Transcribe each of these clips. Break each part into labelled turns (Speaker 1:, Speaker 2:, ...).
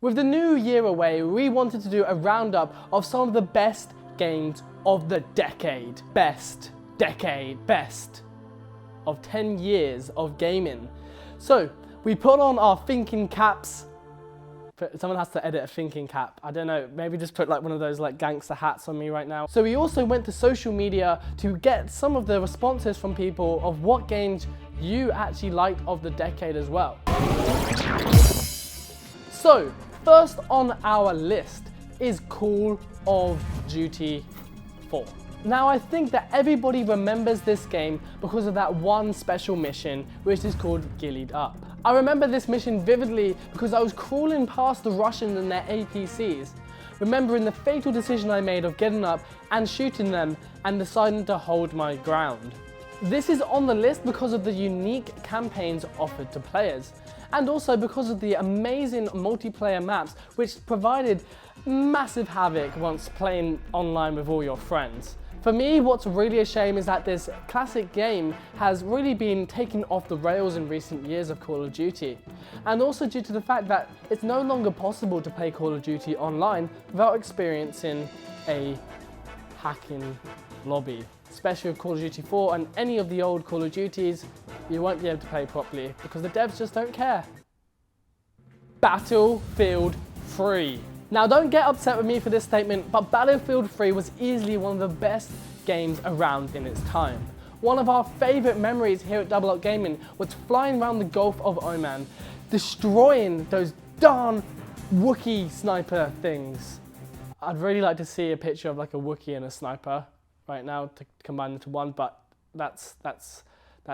Speaker 1: With the new year away, we wanted to do a roundup of some of the best games of the decade. Best of 10 years of gaming. So we put on our thinking caps. Someone has to edit a thinking cap. I don't know, maybe just put like one of those like gangster hats on me right now. So we also went to social media to get some of the responses from people of what games you actually liked of the decade as well. So first on our list is Call of Duty 4. Now I think that everybody remembers this game because of that one special mission which is called Gillied Up. I remember this mission vividly because I was crawling past the Russians and their APCs, remembering the fatal decision I made of getting up and shooting them and deciding to hold my ground. This is on the list because of the unique campaigns offered to players, and also because of the amazing multiplayer maps which provided massive havoc once playing online with all your friends. For me, what's really a shame is that this classic game has really been taken off the rails in recent years of Call of Duty, and also due to the fact that it's no longer possible to play Call of Duty online without experiencing a hacking lobby. Especially with Call of Duty 4 and any of the old Call of Duties, you won't be able to play properly because the devs just don't care. Battlefield 3. Now don't get upset with me for this statement, but Battlefield 3 was easily one of the best games around in its time. One of our favourite memories here at DoubleUpGaming was flying around the Gulf of Oman, destroying those darn Wookiee sniper things. I'd really like to see a picture of like a Wookiee and a sniper right now to combine into one, but that's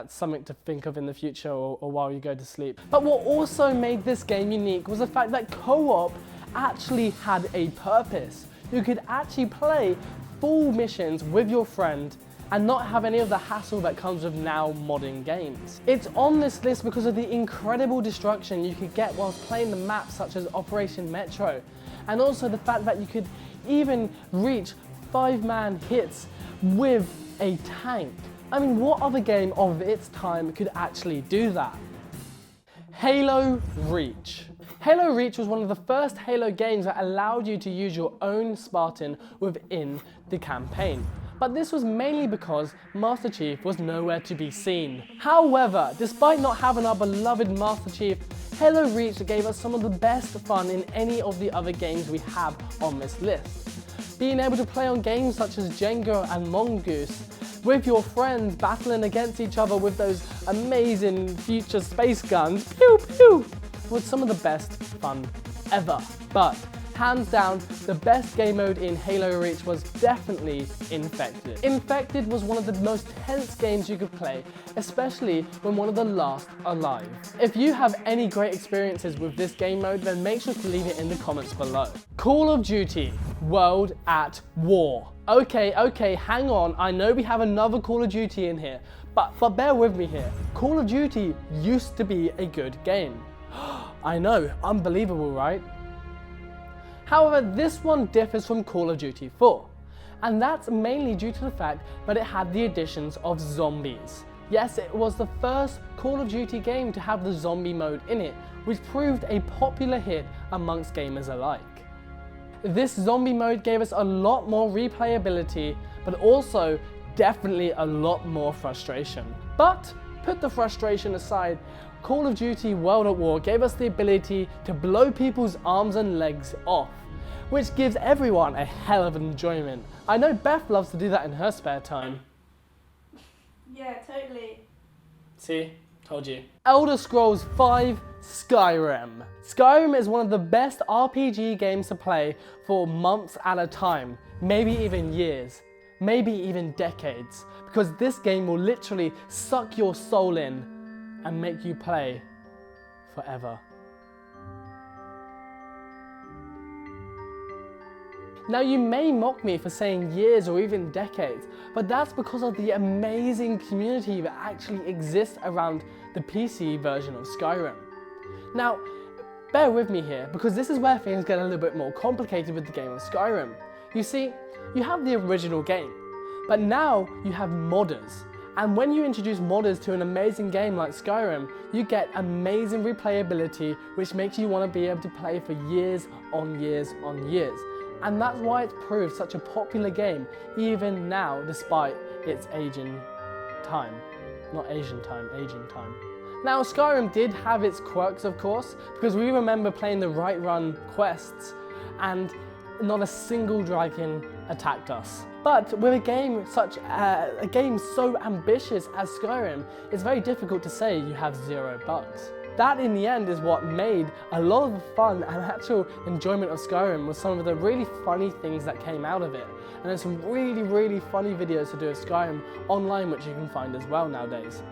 Speaker 1: something to think of in the future or while you go to sleep. But what also made this game unique was the fact that co-op actually had a purpose. You could actually play full missions with your friend and not have any of the hassle that comes with now modern games. It's on this list because of the incredible destruction you could get whilst playing the maps such as Operation Metro, and also the fact that you could even reach 5-man hits with a tank. I mean, what other game of its time could actually do that? Halo Reach. Halo Reach was one of the first Halo games that allowed you to use your own Spartan within the campaign. But this was mainly because Master Chief was nowhere to be seen. However, despite not having our beloved Master Chief, Halo Reach gave us some of the best fun in any of the other games we have on this list. Being able to play on games such as Jenga and Mongoose, with your friends battling against each other with those amazing future space guns, pew pew, was some of the best fun ever. But hands down, the best game mode in Halo Reach was definitely Infected. Infected was one of the most tense games you could play, especially when one of the last alive. If you have any great experiences with this game mode, then make sure to leave it in the comments below. Call of Duty World at War. Okay, hang on, I know we have another Call of Duty in here, but bear with me here. Call of Duty used to be a good game. I know, unbelievable, right? However, this one differs from Call of Duty 4, and that's mainly due to the fact that it had the additions of zombies. Yes, it was the first Call of Duty game to have the zombie mode in it, which proved a popular hit amongst gamers alike. This zombie mode gave us a lot more replayability, but also definitely a lot more frustration. But put the frustration aside, Call of Duty World at War gave us the ability to blow people's arms and legs off, which gives everyone a hell of an enjoyment. I know Beth loves to do that in her spare time.
Speaker 2: Yeah, totally.
Speaker 1: See? Told you. Elder Scrolls V Skyrim. Skyrim is one of the best RPG games to play for months at a time, maybe even years, maybe even decades, because this game will literally suck your soul in and make you play forever. Now you may mock me for saying years or even decades, but that's because of the amazing community that actually exists around the PC version of Skyrim. Now, bear with me here, because this is where things get a little bit more complicated with the game of Skyrim. You see, you have the original game, but now you have modders, And when you introduce modders to an amazing game like Skyrim, you get amazing replayability, which makes you want to be able to play for years on years on years. And that's why it's proved such a popular game, even now, despite its aging time. Not Asian time, aging time. Now, Skyrim did have its quirks, of course, because we remember playing the Right Run quests, and not a single dragon attacked us. But with a game so ambitious as Skyrim, it's very difficult to say you have 0 bugs. That in the end is what made a lot of the fun and actual enjoyment of Skyrim was some of the really funny things that came out of it. And there's some really funny videos to do with Skyrim online which you can find as well nowadays.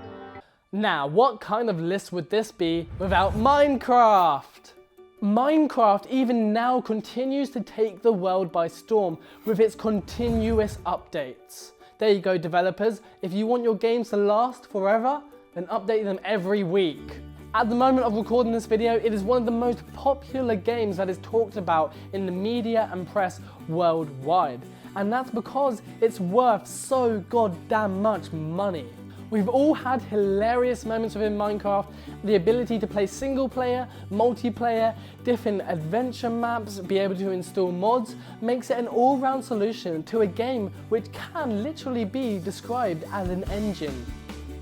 Speaker 1: Now, what kind of list would this be without Minecraft? Minecraft even now continues to take the world by storm with its continuous updates. There you go, developers. If you want your games to last forever, then update them every week. At the moment of recording this video, it is one of the most popular games that is talked about in the media and press worldwide. And that's because it's worth so goddamn much money. We've all had hilarious moments within Minecraft. The ability to play single player, multiplayer, different adventure maps, be able to install mods, makes it an all-round solution to a game which can literally be described as an engine.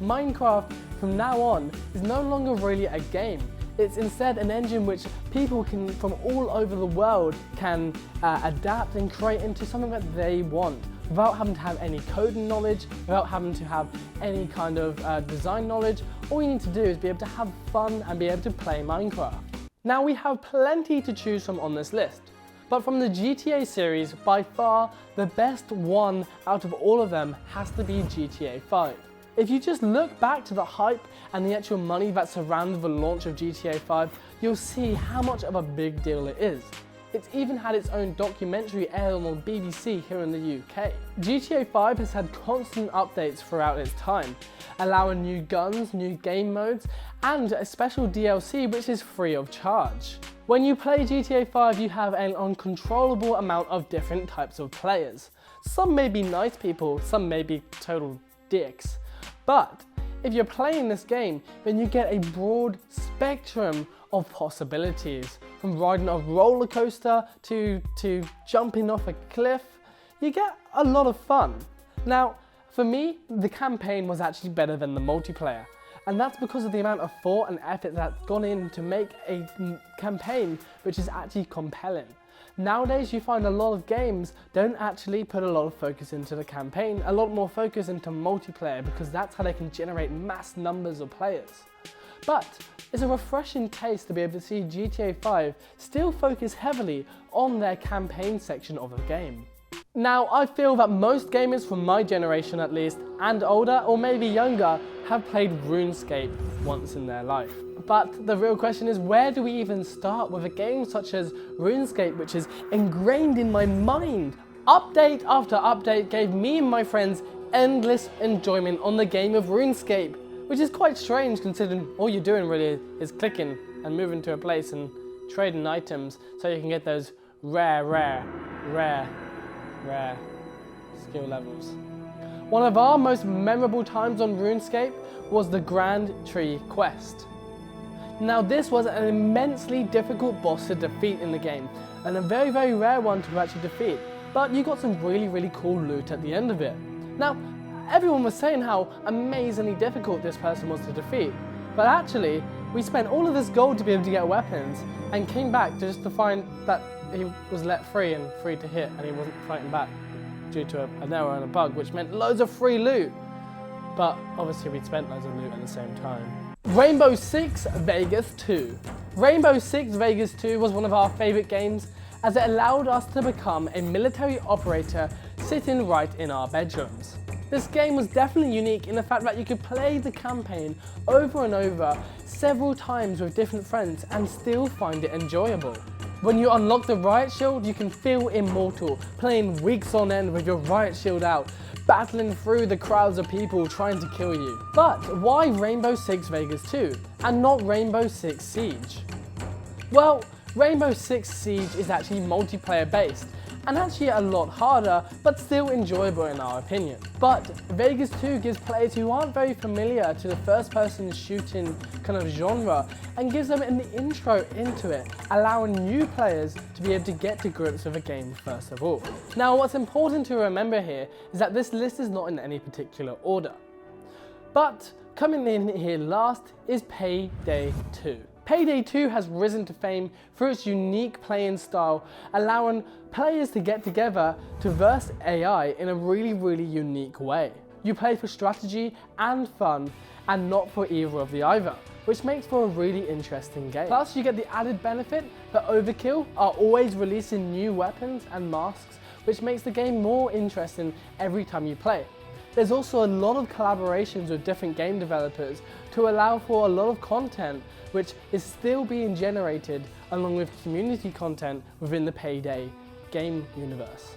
Speaker 1: Minecraft from now on is no longer really a game. It's instead an engine which people from all over the world can adapt and create into something that they want, without having to have any coding knowledge, without having to have any kind of design knowledge. All you need to do is be able to have fun and be able to play Minecraft. Now, we have plenty to choose from on this list, but from the GTA series, by far the best one out of all of them has to be GTA 5. If you just look back to the hype and the actual money that surrounded the launch of GTA 5, you'll see how much of a big deal it is. It's even had its own documentary aired on BBC here in the UK. GTA 5 has had constant updates throughout its time, allowing new guns, new game modes, and a special DLC which is free of charge. When you play GTA 5, you have an uncontrollable amount of different types of players. Some may be nice people, some may be total dicks. But if you're playing this game, then you get a broad spectrum of possibilities. From riding a roller coaster to jumping off a cliff, you get a lot of fun. Now, for me, the campaign was actually better than the multiplayer. And that's because of the amount of thought and effort that's gone in to make a campaign which is actually compelling. Nowadays, you find a lot of games don't actually put a lot of focus into the campaign, a lot more focus into multiplayer, because that's how they can generate mass numbers of players. But it's a refreshing taste to be able to see GTA 5 still focus heavily on their campaign section of the game. Now, I feel that most gamers from my generation at least, and older or maybe younger, have played RuneScape once in their life. But the real question is, where do we even start with a game such as RuneScape, which is ingrained in my mind? Update after update gave me and my friends endless enjoyment on the game of RuneScape, which is quite strange considering all you're doing really is clicking and moving to a place and trading items so you can get those rare skill levels. One of our most memorable times on RuneScape was the Grand Tree quest. Now, this was an immensely difficult boss to defeat in the game, and a very rare one to actually defeat, but you got some really cool loot at the end of it. Now, everyone was saying how amazingly difficult this person was to defeat, but actually, we spent all of this gold to be able to get weapons, and came back just to find that he was let free and free to hit, and he wasn't fighting back due to an error and a bug, which meant loads of free loot. But obviously we'd spent loads of loot at the same time. Rainbow Six Vegas 2. Rainbow Six Vegas 2 was one of our favourite games as it allowed us to become a military operator sitting right in our bedrooms. This game was definitely unique in the fact that you could play the campaign over and over several times with different friends and still find it enjoyable. When you unlock the riot shield, you can feel immortal, playing weeks on end with your riot shield out, battling through the crowds of people trying to kill you. But why Rainbow Six Vegas 2 and not Rainbow Six Siege? Well, Rainbow Six Siege is actually multiplayer based, and actually a lot harder, but still enjoyable in our opinion. But Vegas 2 gives players who aren't very familiar to the first-person shooting kind of genre and gives them an intro into it, allowing new players to be able to get to grips with a game first of all. Now, what's important to remember here is that this list is not in any particular order. But coming in here last is Payday 2. Payday 2 has risen to fame through its unique playing style, allowing players to get together to verse AI in a really unique way. You play for strategy and fun, and not for either of the either, which makes for a really interesting game. Plus, you get the added benefit that Overkill are always releasing new weapons and masks, which makes the game more interesting every time you play. There's also a lot of collaborations with different game developers to allow for a lot of content which is still being generated along with community content within the Payday game universe.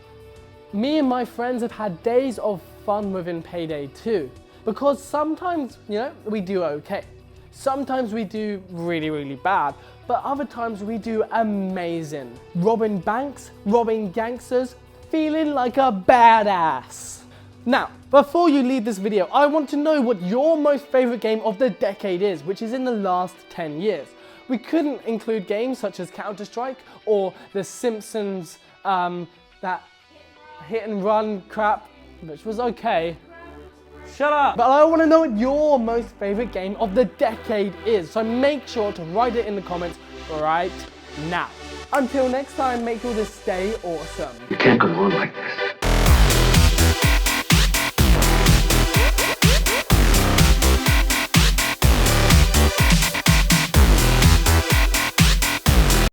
Speaker 1: Me and my friends have had days of fun within Payday 2 because sometimes, we do okay. Sometimes we do really bad, but other times we do amazing. Robbing banks, robbing gangsters, feeling like a badass. Now, before you leave this video, I want to know what your most favorite game of the decade is, which is in the last 10 years. We couldn't include games such as Counter-Strike or The Simpsons, that hit and run crap, which was okay. Shut up! But I want to know what your most favorite game of the decade is, so make sure to write it in the comments right now. Until next time, make sure to stay awesome.
Speaker 3: You can't go on like this.